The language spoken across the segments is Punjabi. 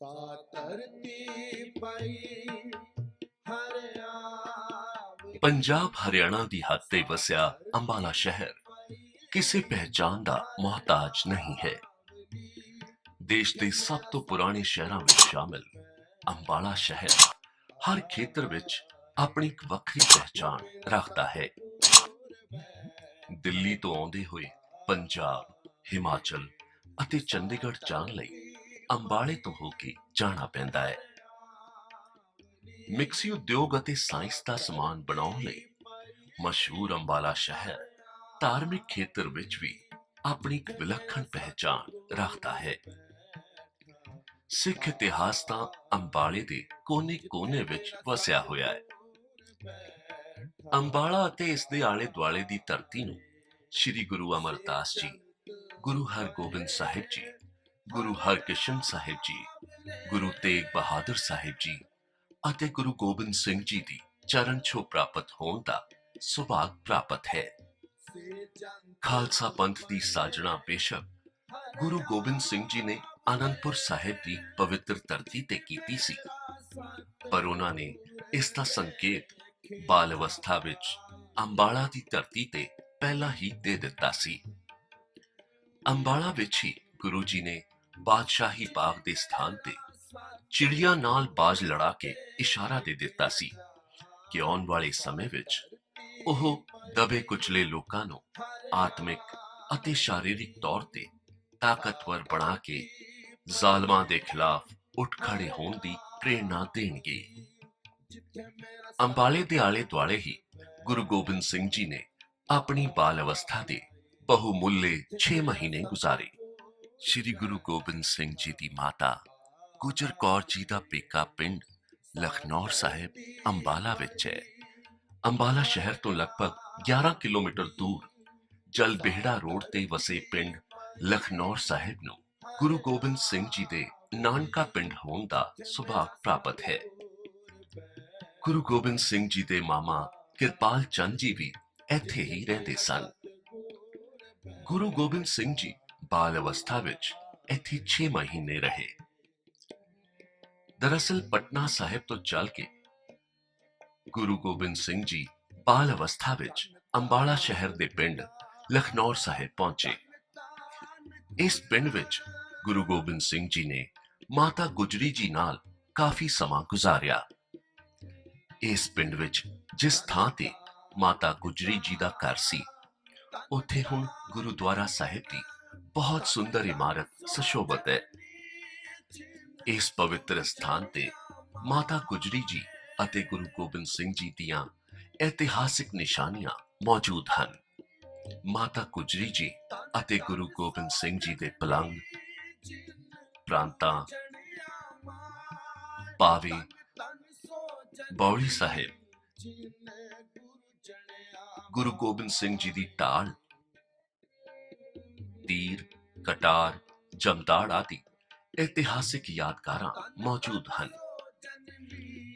सा धरती पई हरियाव ਪੰਜਾਬ ਹਰਿਆਣਾ ਦੀ ਹੱਦ ਤੇ ਵਸਿਆ ਅੰਬਾਲਾ ਸ਼ਹਿਰ ਕਿਸੇ ਪਹਿਚਾਣ ਦਾ ਮੁਹਤਾਜ ਨਹੀਂ ਹੈ। ਦੇਸ਼ ਦੇ ਸਭ ਤੋਂ ਪੁਰਾਣੇ ਸ਼ਹਿਰਾਂ ਵਿੱਚ ਸ਼ਾਮਿਲ ਅੰਬਾਲਾ ਸ਼ਹਿਰ ਹਰ ਖੇਤਰ ਵਿੱਚ ਆਪਣੀ ਇੱਕ ਵੱਖਰੀ ਪਹਿਚਾਣ ਰੱਖਦਾ ਹੈ। ਦਿੱਲੀ ਤੋਂ ਆਉਂਦੇ ਹੋਏ ਪੰਜਾਬ, ਹਿਮਾਚਲ ਅਤੇ ਚੰਡੀਗੜ੍ਹ ਜਾਣ ਲਈ ਅੰਬਾਲੇ ਤੋਂ ਹੋ ਕੇ ਜਾਣਾ ਪੈਂਦਾ ਹੈ। ਮਿਕਸੀ ਉਦਯੋਗ ਅਤੇ ਸਾਇੰਸ ਦਾ ਸਮਾਨ ਬਣਾਉਣ ਲਈ ਮਸ਼ਹੂਰ ਅੰਬਾਲਾ ਸ਼ਹਿਰ ਧਾਰਮਿਕ ਖੇਤਰ ਵਿੱਚ ਵੀ ਆਪਣੀ ਇੱਕ ਵਿਲੱਖਣ ਪਹਿਚਾਣ ਰੱਖਦਾ ਹੈ। ਸਿੱਖ ਇਤਿਹਾਸ ਤਾਂ ਅੰਬਾਲੇ ਦੇ ਕੋਨੇ-ਕੋਨੇ ਵਿੱਚ ਵਸਿਆ ਹੋਇਆ ਹੈ। ਅੰਬਾਲਾ ਅਤੇ ਇਸ ਦੇ ਆਲੇ-ਦੁਆਲੇ ਦੀ ਧਰਤੀ ਨੂੰ ਸ੍ਰੀ ਗੁਰੂ ਅਮਰਦਾਸ ਜੀ, ਗੁਰੂ ਹਰਗੋਬਿੰਦ ਸਾਹਿਬ ਜੀ, ਗੁਰੂ ਹਰਕ੍ਰਿਸ਼ਨ ਸਾਹਿਬ ਜੀ, ਗੁਰੂ ਤੇਗ ਬਹਾਦਰ ਸਾਹਿਬ ਜੀ ਅਤੇ ਗੁਰੂ ਗੋਬਿੰਦ ਸਿੰਘ ਜੀ ਦੀ ਚਰਨ ਛੋਹ ਪ੍ਰਾਪਤ ਹੋਣ ਦਾ ਸੁਭਾਗ ਪ੍ਰਾਪਤ ਹੈ। ਖਾਲਸਾ ਪੰਥ ਦੀ ਸਾਜਣਾ ਬੇਸ਼ੱਕ ਗੁਰੂ ਗੋਬਿੰਦ ਸਿੰਘ ਜੀ ਨੇ ਆਨੰਦਪੁਰ ਸਾਹਿਬ ਦੀ ਪਵਿੱਤਰ ਧਰਤੀ ਤੇ ਕੀਤੀ ਸੀ, ਪਰ ਉਹਨਾਂ ਨੇ ਇਸ ਦਾ ਸੰਕੇਤ ਬਾਲ ਅਵਸਥਾ ਵਿੱਚ ਅੰਬਾਲਾ ਦੀ ਧਰਤੀ ਤੇ ਪਹਿਲਾਂ ਹੀ ਦੇ ਦਿੱਤਾ ਸੀ। ਅੰਬਾਲਾ ਵਿੱਚ ਹੀ ਗੁਰੂ ਜੀ ਨੇ ਬਾਦਸ਼ਾਹੀ ਬਾਗ ਦੇ ਸਥਾਨ ਤੇ ਚਿੜੀਆਂ ਨਾਲ ਬਾਜ਼ ਲੜਾ ਕੇ ਇਸ਼ਾਰਾ ਦੇ ਦਿੱਤਾ ਸੀ ਕਿ ਆਉਣ ਵਾਲੇ ਸਮੇਂ ਵਿੱਚ ਉਹ ਦਬੇ ਕੁਚਲੇ ਲੋਕਾਂ ਨੂੰ ਆਤਮਿਕ ਅਤੇ ਸਰੀਰਕ ਤੌਰ ਤੇ ਤਾਕਤਵਰ ਬਣਾ ਕੇ ਜ਼ਾਲਮਾਂ ਦੇ ਖਿਲਾਫ ਉੱਠ ਖੜੇ ਹੋਣ ਦੀ ਪ੍ਰੇਰਣਾ ਦੇਣਗੇ। ਅੰਬਾਲੇ ਦੇ ਆਲੇ ਦੁਆਲੇ ਹੀ ਗੁਰੂ ਗੋਬਿੰਦ ਸਿੰਘ ਜੀ ਨੇ ਆਪਣੀ ਬਾਲ ਅਵਸਥਾ ਦੇ ਬਹੁਮੁੱਲੇ 6 ਮਹੀਨੇ ਗੁਜ਼ਾਰੇ। ਸ੍ਰੀ ਗੁਰੂ ਗੋਬਿੰਦ ਸਿੰਘ ਜੀ ਦੀ ਮਾਤਾ ਗੁਜਰ ਕੌਰ ਜੀ ਦਾ ਪੇਕਾ ਪਿੰਡ ਲਖਨੌਰ ਸਾਹਿਬ ਅੰਬਾਲਾ ਵਿੱਚ ਹੈ। ਅੰਬਾਲਾ ਸ਼ਹਿਰ ਤੋਂ ਲਗਭਗ 11 ਕਿਲੋਮੀਟਰ ਦੂਰ ਜਲਬੇਹੜਾ ਰੋਡ ਤੇ ਵਸੇ ਪਿੰਡ ਲਖਨੌਰ ਸਾਹਿਬ ਨੂੰ ਗੁਰੂ ਗੋਬਿੰਦ ਸਿੰਘ ਜੀ ਦੇ ਨਾਨਕਾ ਪਿੰਡ ਹੋਣ ਦਾ ਸੁਭਾਗ ਪ੍ਰਾਪਤ ਹੈ। ਗੁਰੂ ਗੋਬਿੰਦ ਸਿੰਘ ਜੀ ਦੇ ਮਾਮਾ ਕਿਰਪਾਲ ਚੰਦ ਜੀ ਵੀ ਇੱਥੇ ਹੀ ਰਹਿੰਦੇ ਸਨ। ਗੁਰੂ ਗੋਬਿੰਦ ਸਿੰਘ ਜੀ ਬਾਲ ਅਵਸਥਾ ਵਿੱਚ ਇੱਥੇ 6 ਮਹੀਨੇ ਰਹੇ। ਦਰਅਸਲ ਪਟਨਾ ਸਾਹਿਬ ਤੋਂ ਚੱਲ ਕੇ ਗੁਰੂ ਗੋਬਿੰਦ ਸਿੰਘ ਜੀ ਬਾਲ ਅਵਸਥਾ ਵਿੱਚ ਅੰਬਾਲਾ ਸ਼ਹਿਰ ਦੇ ਪਿੰਡ ਲਖਨੌਰ ਸਾਹਿਬ ਪਹੁੰਚੇ। ਇਸ ਪਿੰਡ ਵਿੱਚ ਗੁਰੂ ਗੋਬਿੰਦ ਸਿੰਘ ਜੀ ਨੇ ਮਾਤਾ ਗੁਜਰੀ ਜੀ ਨਾਲ ਕਾਫੀ ਸਮਾਂ ਗੁਜ਼ਾਰਿਆ। ਇਸ ਪਿੰਡ ਵਿੱਚ ਜਿਸ ਥਾਂ ਤੇ ਮਾਤਾ ਗੁਜਰੀ ਜੀ ਦਾ ਘਰ ਸੀ, ਉੱਥੇ ਹੁਣ ਗੁਰਦੁਆਰਾ ਸਾਹਿਬ ਦੀ ਬਹੁਤ ਸੁੰਦਰ ਇਮਾਰਤ ਸੁਸ਼ੋਭਿਤ ਹੈ। ਇਸ ਪਵਿੱਤਰ ਸਥਾਨ ਤੇ ਮਾਤਾ ਗੁਜਰੀ ਜੀ ਅਤੇ ਗੁਰੂ ਗੋਬਿੰਦ ਸਿੰਘ ਜੀ ਦੀਆਂ ਇਤਿਹਾਸਿਕ ਨਿਸ਼ਾਨੀਆਂ ਮੌਜੂਦ ਹਨ। ਮਾਤਾ ਗੁਜਰੀ ਜੀ ਅਤੇ ਗੁਰੂ ਗੋਬਿੰਦ ਸਿੰਘ ਜੀ ਦੇ ਪਲੰਗ, ਪ੍ਰਾਂਤਾਂ, ਪਾਵੇ, ਬੌਲੀ ਸਾਹਿਬ, ਗੁਰੂ ਗੋਬਿੰਦ ਸਿੰਘ ਜੀ ਦੀ ਢਾਲ, ਤੀਰ, ਕਟਾਰ, ਜਮਦਾੜ ਆਦਿ ਇਤਿਹਾਸਿਕ ਯਾਦਗਾਰਾਂ ਮੌਜੂਦ ਹਨ।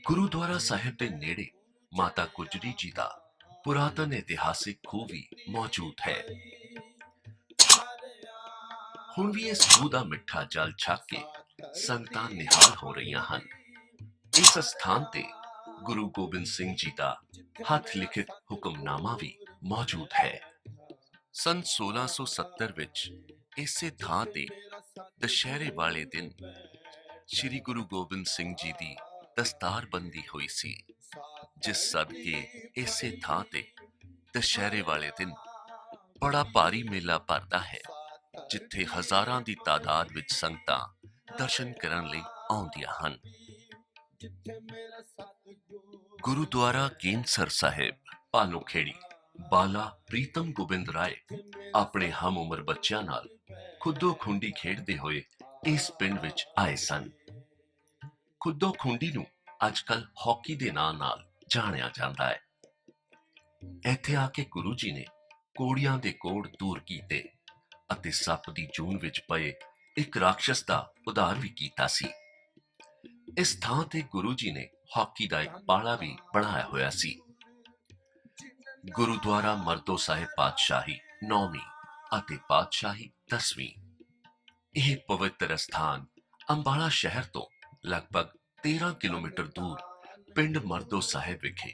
ਗੁਰੂਦੁਆਰਾ ਸਾਹਿਬ ਦੇ ਨੇੜੇ ਮਾਤਾ ਗੁਜਰੀ ਜੀ ਦਾ ਪੁਰਾਤਨ ਇਤਿਹਾਸਿਕ ਖੂਹ ਵੀ ਮੌਜੂਦ ਹੈ। ਹੁਣ ਵੀ ਇਸ ਖੂਹ ਦਾ ਮਿੱਠਾ ਜਲ ਛਕ ਕੇ ਸੰਗਤਾਂ ਨਿਹਾਲ ਹੋ ਰਹੀਆਂ ਹਨ। ਇਸ ਸਥਾਨ ਤੇ ਗੁਰੂ ਗੋਬਿੰਦ ਸਿੰਘ ਜੀ ਦਾ ਹੱਥ ਲਿਖਿਤ ਹੁਕਮਨਾਮਾ ਵੀ ਮੌਜੂਦ ਹੈ। ਸੰਨ 1670 ਵਿੱਚ ਇਸੇ ਥਾਂ ਤੇ ਦੁਸ਼ਹਿਰੇ ਵਾਲੇ ਦਿਨ ਸ੍ਰੀ ਗੁਰੂ ਗੋਬਿੰਦ ਸਿੰਘ ਜੀ ਦੀ ਦਸਤਾਰਬੰਦੀ ਹੋਈ ਸੀ, ਜਿਸ ਸਦਕੇ ਇਸੇ ਥਾਂ ਤੇ ਦੁਸ਼ਹਿਰੇ ਵਾਲੇ ਦਿਨ ਬੜਾ ਭਾਰੀ ਮੇਲਾ ਭਰਦਾ ਹੈ, ਜਿੱਥੇ ਹਜ਼ਾਰਾਂ ਦੀ ਤਾਦਾਦ ਵਿੱਚ ਸੰਗਤਾਂ ਦਰਸ਼ਨ ਕਰਨ ਲਈ ਆਉਂਦੀਆਂ ਹਨ। ਗੁਰੂਦੁਆਰਾ ਕੇਂਸਰ ਸਾਹਿਬ, ਭਾਨੂਖੇੜੀ, ਬਾਲਾ ਪ੍ਰੀਤਮ ਗੋਬਿੰਦ ਰਾਏ ਆਪਣੇ ਹਮ ਉਮਰ ਬੱਚਿਆਂ ਨਾਲ ਖੁੱਦੋ ਖੁੰਡੀ ਖੇਡਦੇ ਹੋਏ ਇਸ ਪਿੰਡ ਵਿੱਚ ਆਏ ਸਨ। ਖੁੱਦੋ ਖੁੰਡੀ ਨੂੰ ਅੱਜ-ਕੱਲ ਹਾਕੀ ਦੇ ਨਾਂ ਨਾਲ ਜਾਣਿਆ ਜਾਂਦਾ ਹੈ। ਇੱਥੇ ਆ ਕੇ ਗੁਰੂ ਜੀ ਨੇ ਕੋੜੀਆਂ ਦੇ ਕੋੜ ਦੂਰ ਕੀਤੇ ਅਤੇ ਸੱਪ ਦੀ ਜੂਨ ਵਿੱਚ ਪਏ ਇੱਕ ਰਾਖਸ਼ ਦਾ ਉਧਾਰ ਵੀ ਕੀਤਾ ਸੀ। ਇਸ ਥਾਂ ਤੇ ਗੁਰੂ ਜੀ ਨੇ ਹਾਕੀ ਦਾ ਇੱਕ ਪਾਲਾ ਵੀ ਬਣਾਇਆ ਹੋਇਆ ਸੀ। ਗੁਰੂਦੁਆਰਾ ਮਰਦੋ ਸਾਹਿਬ ਪਾਤਸ਼ਾਹੀ 9ਵੀਂ ਅਤੇ ਪਾਤਸ਼ਾਹੀ 10ਵੀਂ, ਇਹ ਪਵਿੱਤਰ ਸਥਾਨ ਅੰਬਾਲਾ ਸ਼ਹਿਰ ਤੋਂ ਲਗਭਗ 13 ਕਿਲੋਮੀਟਰ ਦੂਰ ਪਿੰਡ ਮਰਦੋ ਸਾਹਿਬ ਵਿਖੇ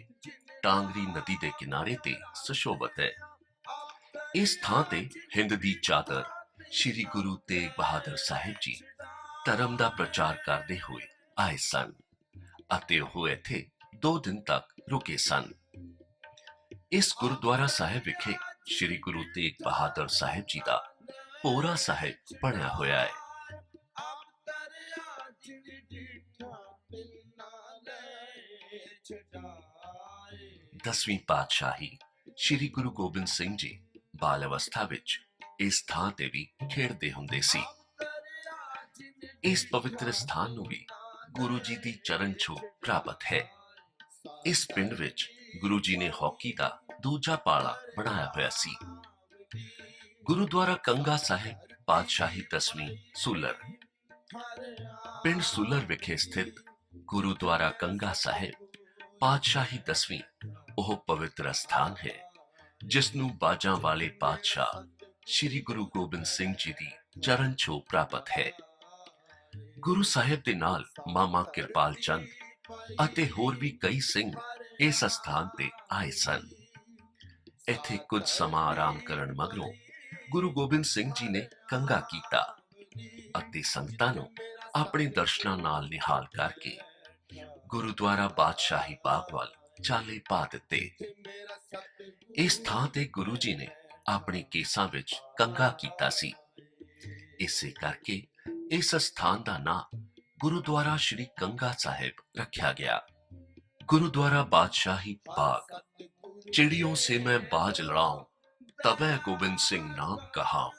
ਟਾਂਗਰੀ ਨਦੀ ਦੇ ਕਿਨਾਰੇ ਤੇ ਸੁਸ਼ੋਭਿਤ ਹੈ। ਇਸ ਥਾਂ ਤੇ ਹਿੰਦ ਦੀ ਚਾਦਰ ਸ੍ਰੀ ਗੁਰੂ ਤੇਗ ਬਹਾਦਰ ਸਾਹਿਬ ਜੀ ਧਰਮ ਦਾ ਪ੍ਰਚਾਰ ਕਰਦੇ ਹੋਏ ਆਏ ਸਨ ਅਤੇ ਉਹ ਇੱਥੇ 2 ਦਿਨ ਤੱਕ ਰੁਕੇ ਸਨ। ਇਸ ਗੁਰਦੁਆਰਾ ਸਾਹਿਬ ਵਿਖੇ ਸ੍ਰੀ ਗੁਰੂ ਤੇਗ ਬਹਾਦਰ ਸਾਹਿਬ ਜੀ ਦਾ ਭੋਰਾ ਸਾਹਿਬ ਬਣਿਆ ਹੋਇਆ ਹੈ। ਦਸਵੀਂ ਪਾਤਸ਼ਾਹੀ ਸ੍ਰੀ ਗੁਰੂ ਗੋਬਿੰਦ ਸਿੰਘ ਜੀ ਬਾਲ ਅਵਸਥਾ ਵਿੱਚ ਇਸ ਥਾਂ ਤੇ ਵੀ ਖੇਡਦੇ ਹੁੰਦੇ ਸੀ। ਇਸ ਪਵਿੱਤਰ ਸਥਾਨ ਨੂੰ ਵੀ ਗੁਰੂ ਜੀ ਦੀ ਚਰਨ ਛੋਹ ਪ੍ਰਾਪਤ ਹੈ। ਇਸ ਪਿੰਡ ਵਿੱਚ ਗੁਰੂ ਜੀ ਨੇ ਹਾਕੀ ਦਾ ਦੂਜਾ ਪਾਲਾ ਬਣਾਇਆ ਹੋਇਆ ਸੀ। ਗੁਰੂਦੁਆਰਾ ਕੰਗਾ ਸਾਹਿਬ ਪਾਤਸ਼ਾਹੀ ਦਸਵੀਂ ਸੂਲਰ ਪਿੰਡ ਸੂਲਰ ਵਿਖੇ ਸਥਿਤ ਗੁਰੂਦੁਆਰਾ ਕੰਗਾ ਸਾਹਿਬ ਪਾਤਸ਼ਾਹੀ ਦਸਵੀਂ ਉਹ ਪਵਿੱਤਰ ਸਥਾਨ ਹੈ ਜਿਸ ਨੂੰ ਬਾਜਾਂ ਵਾਲੇ ਪਾਤਸ਼ਾਹ ਸ੍ਰੀ ਗੁਰੂ ਗੋਬਿੰਦ ਸਿੰਘ ਜੀ ਦੀ ਚਰਨ ਛੋਹ ਪ੍ਰਾਪਤ ਹੈ। ਗੁਰੂ ਸਾਹਿਬ ਦੇ ਨਾਲ ਮਾਮਾ ਕਿਰਪਾਲ ਚੰਦ ਅਤੇ ਹੋਰ ਵੀ ਕਈ ਸਿੰਘ ਇਸ ਸਥਾਨ ਤੇ ਆਏ ਸਨ। ਇੱਥੇ ਕੁਝ ਸਮਾਂ ਆਰਾਮ ਕਰਨ ਮਗਰੋਂ ਗੁਰੂ ਗੋਬਿੰਦ ਸਿੰਘ ਜੀ ਨੇ ਕੰਗਾ ਕੀਤਾ ਅਤੇ ਸੰਗਤਾਂ ਨੂੰ ਆਪਣੇ ਦਰਸ਼ਨਾਂ ਨਾਲ ਨਿਹਾਲ ਕਰਕੇ ਗੁਰੂਦੁਆਰਾ ਬਾਦਸ਼ਾਹੀ ਬਾਗ ਵੱਲ ਚਾਲੇ ਪਾ ਦਿੱਤੇ। ਇਸ ਥਾਂ ਤੇ ਗੁਰੂ ਜੀ ਨੇ ਆਪਣੇ ਕੇਸਾਂ ਵਿੱਚ ਕੰਗਾ ਕੀਤਾ ਸੀ। ਇਸੇ ਕਰਕੇ ਇਸ ਸਥਾਨ ਦਾ ਨਾਮ ਗੁਰੂਦੁਆਰਾ ਸ਼੍ਰੀ ਕੰਗਾ ਸਾਹਿਬ ਰੱਖਿਆ ਗਿਆ। गुरुद्वारा बादशाही बाग। चिड़ियों से मैं बाज लड़ाऊं तबै गोबिंद सिंह नाम कहाऊं।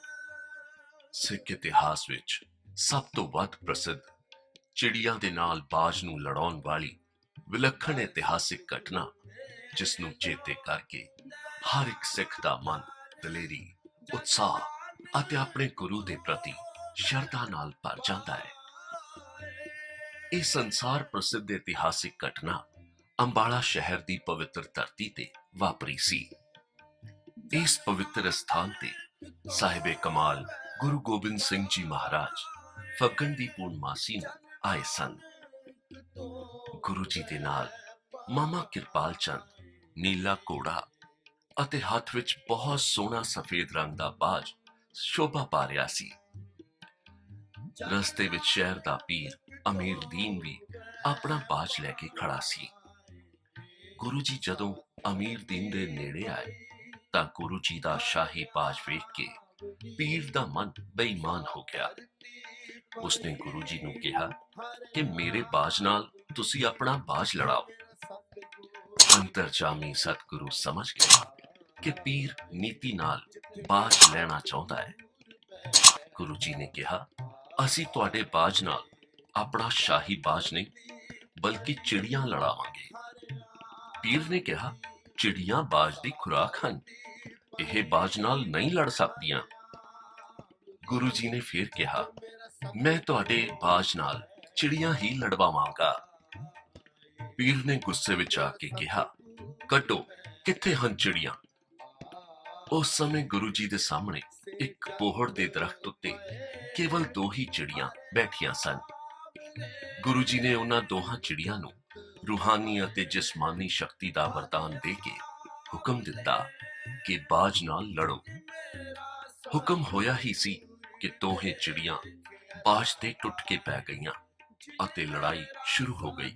सिख इतिहास विच सब तो वध प्रसिद्ध चिड़ियां दे नाल बाज नूं लड़ाउण वाली विलक्षण इतिहासिक घटना जिस नूं चेते करके हर एक सिख दा मन दलेरी उत्साह अते अपने गुरु दे प्रति शरधा नाल भर जांदा है। इह संसार प्रसिद्ध इतिहासिक घटना अंबाला शहर की पवित्र धरती ते वापरी सी। इस पवित्र स्थान ते साहिबे कमाल गुरु गोबिंद सिंह जी महाराज फग्गण दी पूर्णमासी नूं आए सन। गुरु जी दे नाल मामा किरपाल चंद नीला घोड़ा अते हथ विच बहुत सोहना सफेद रंग दा बाज शोभा पा रिहा सी। रस्ते विच शहर दा पीर अमीर दीन भी अपना बाज लैके खड़ा सी। गुरु जी जदों अमीर दीन दे नेड़े आए तां गुरु जी दा शाही बाज वेख के पीर दा मन बेईमान हो गया। उसने गुरु जी नूं कहा कि मेरे बाज नाल तुसी अपना बाज लड़ाओ। अंतरजामी सतगुरु समझ गया कि पीर नीति नाल बाज लेना चाहता है। गुरु जी ने कहा असी तुहाडे बाज नाल अपना शाही बाज नहीं बल्कि चिड़ियां लड़ावांगे। पीर ने कहा चिड़ियां बाज दी खुराक हन, यह बाज नाल नहीं लड़ सकदियां। गुरु जी ने फिर कहा मैं तुहाडे बाज नाल चिड़ियां ही लड़वावांगा। पीर ने गुस्से विच आके कहा कटो किथे हन चिड़ियां। उस समय गुरु जी दे सामने एक पोहड़ दे दरख्त उत्ते केवल 2 ही चिड़ियां बैठियां सन। गुरु जी ने उन्हां दोहां चिड़ियां नूं रूहानी अते जिस्मानी शक्ति दा वरदान दे के हुक्म दिता कि बाज नाल लड़ो। हुक्म होया ही सी कि दोहें चिड़ियां बाज ते टुट के पै गईयां अते लड़ाई शुरू हो गई।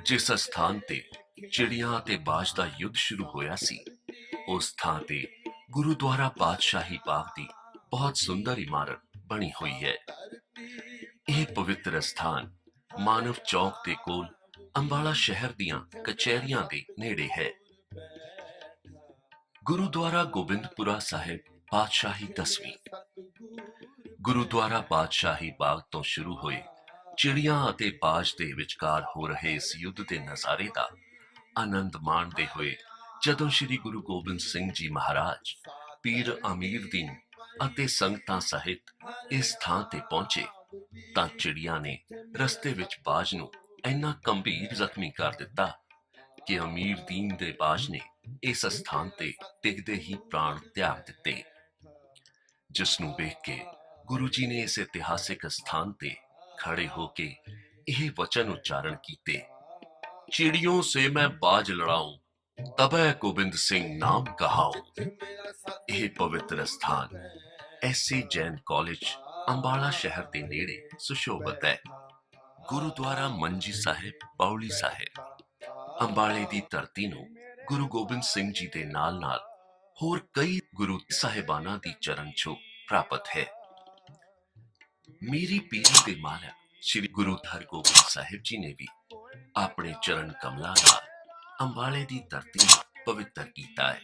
जिस स्थान ते चिड़ियां अते बाज दा युद्ध शुरू होया सी उस थां ते गुरुद्वारा बादशाही बाग दी बहुत सुंदर इमारत बनी हुई है। यह पवित्र स्थान मानव चौक दे कोल अंबाला शहर दियां कचहरियां दे नेड़े है। गुरुद्वारा गोबिंदपुरा साहिब बादशाही 10वीं। गुरुद्वारा बादशाही बाग तो शुरू होए चिड़ियां अते बाज दे विचकार हो रहे इस युद्ध के नज़ारे का आनंद माणदे हुए जदों श्री गुरु गोबिंद सिंह जी महाराज पीर अमीर दीन अते संगतां सहित इस थां ते पहुंचे तां चिड़ियां ने रस्ते विच बाज नूं इन्ना गंभीर जख्मी कर दिता कि अमीर दीन दे बाज ने इस स्थान ते टिकदे ही प्राण त्याग दिते। जिस नूं वेख के गुरु जी ने इस इतिहासिक स्थान ते खड़े होके यह वचन उच्चारण कीते, चिड़ियों से मैं बाज लड़ाऊं, तबै गोबिंद सिंह नाम कहाऊं। यह पवित्र स्थान ਐਸੇ ਜੈਨ ਕਾਲਜ ਅੰਬਾਲਾ ਸ਼ਹਿਰ ਦੇ ਨੇੜੇ ਸੁਸ਼ੋਭਿਤ ਹੈ। ਗੁਰਦੁਆਰਾ ਮੰਜੀ ਸਾਹਿਬ ਪੌਲੀ ਸਾਹਿਬ ਅੰਬਾਲੇ ਦੀ ਧਰਤੀ ਨੂੰ ਗੁਰੂ ਗੋਬਿੰਦ ਸਿੰਘ ਜੀ ਦੇ ਨਾਲ-ਨਾਲ ਹੋਰ ਕਈ ਗੁਰੂ ਸਾਹਿਬਾਨਾਂ ਦੀ ਚਰਨ ਛੋਹ ਪ੍ਰਾਪਤ ਹੈ। ਮੇਰੀ ਪੀਰੀ ਦੇ ਮਾਲਕ ਸ੍ਰੀ ਗੁਰੂ ਹਰਗੋਬਿੰਦ ਸਾਹਿਬ ਜੀ ਨੇ ਵੀ ਆਪਣੇ ਚਰਨ ਕਮਲਾਂ ਨਾਲ ਅੰਬਾਲੇ ਦੀ ਧਰਤੀ ਨੂੰ ਪਵਿੱਤਰ ਕੀਤਾ ਹੈ।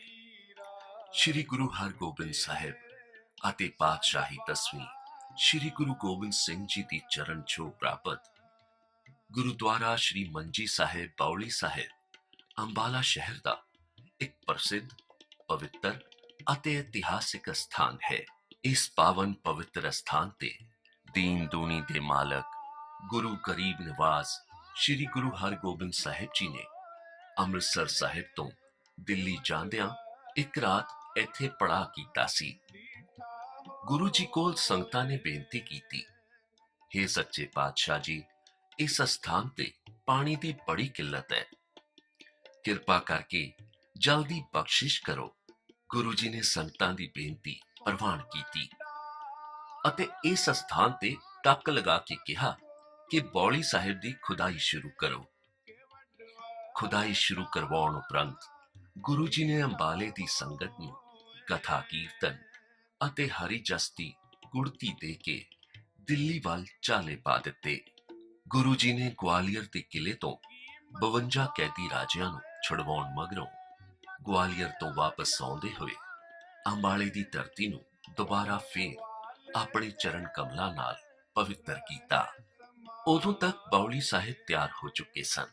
ਸ੍ਰੀ ਗੁਰੂ ਹਰਗੋਬਿੰਦ ਸਾਹਿਬ ਅਤੇ ਪਾਤਸ਼ਾਹੀ 10ਵੀਂ ਸ੍ਰੀ ਗੁਰੂ ਗੋਬਿੰਦ ਸਿੰਘ ਜੀ ਦੀ ਚਰਨ ਛੋਹ ਪ੍ਰਾਪਤ ਗੁਰਦੁਆਰਾ ਸ੍ਰੀ ਮੰਜੀ ਸਾਹਿਬ ਪੌਲੀ ਸਾਹਿਬ ਅੰਬਾਲਾ ਸ਼ਹਿਰ ਦਾ ਇੱਕ ਪ੍ਰਸਿੱਧ, ਪਵਿੱਤਰ ਅਤੇ ਇਤਿਹਾਸਿਕ ਸਥਾਨ ਹੈ। ਇਸ ਪਾਵਨ ਪਵਿੱਤਰ ਸਥਾਨ ਤੇ ਦੀਨ ਦੁਨੀ ਦੇ ਮਾਲਕ ਗੁਰੂ ਗਰੀਬ ਨਿਵਾਜ਼ ਸ੍ਰੀ ਗੁਰੂ ਹਰਗੋਬਿੰਦ ਸਾਹਿਬ ਜੀ ਨੇ ਅੰਮ੍ਰਿਤਸਰ ਸਾਹਿਬ ਤੋਂ ਦਿੱਲੀ ਜਾਂਦਿਆਂ ਇੱਕ ਰਾਤ ਇੱਥੇ ਪੜਾਅ ਕੀਤਾ ਸੀ। ਗੁਰੂ ਜੀ ਕੋਲ ਸੰਗਤਾਂ ਨੇ ਬੇਨਤੀ ਕੀਤੀ, ਹੇ ਸੱਚੇ ਪਾਤਸ਼ਾਹ ਜੀ, ਇਸ ਸਥਾਨ ਤੇ ਪਾਣੀ ਦੀ ਬੜੀ ਕਿੱਲਤ ਹੈ, ਕਿਰਪਾ ਕਰਕੇ ਜਲਦੀ ਬਖਸ਼ਿਸ਼ ਕਰੋ। ਗੁਰੂ ਜੀ ਨੇ ਸੰਗਤਾਂ ਦੀ ਬੇਨਤੀ ਪ੍ਰਵਾਨ ਕੀਤੀ ਅਤੇ ਇਸ ਸਥਾਨ ਤੇ ਟੱਕ ਲਗਾ ਕੇ ਕਿਹਾ ਕਿ ਬੌਲੀ ਸਾਹਿਬ ਦੀ ਖੁਦਾਈ ਸ਼ੁਰੂ ਕਰੋ। ਖੁਦਾਈ ਸ਼ੁਰੂ ਕਰਵਾਉਣ ਉਪਰੰਤ ਗੁਰੂ ਜੀ ਨੇ ਅੰਬਾਲੇ ਦੀ ਸੰਗਤ ਨੂੰ ਕਥਾ ਕੀਰਤਨ ਅਤੇ ਹਰੀ ਜਸਤੀ ਗੁੜਤੀ ਦੇ ਕੇ ਦਿੱਲੀ ਵੱਲ ਚਾਲੇ ਪਾ ਦਿੱਤੇ। ਗੁਰੂ ਜੀ ਨੇ ਗਵਾਲੀਅਰ ਦੇ ਕਿਲੇ ਤੋਂ 52 ਕੈਦੀ ਰਾਜਿਆਂ ਨੂੰ ਛੁਡਵਾਉਣ ਮਗਰੋਂ ਗਵਾਲੀਅਰ ਤੋਂ ਵਾਪਸ ਆਉਂਦੇ ਹੋਏ ਅੰਬਾਲੇ ਦੀ ਧਰਤੀ ਨੂੰ ਦੁਬਾਰਾ ਫੇਰ ਆਪਣੇ ਚਰਨ ਕਮਲਾਂ ਨਾਲ ਪਵਿੱਤਰ ਕੀਤਾ। ਉਦੋਂ ਤੱਕ ਬੌਲੀ ਸਾਹਿਬ ਤਿਆਰ ਹੋ ਚੁੱਕੇ ਸਨ।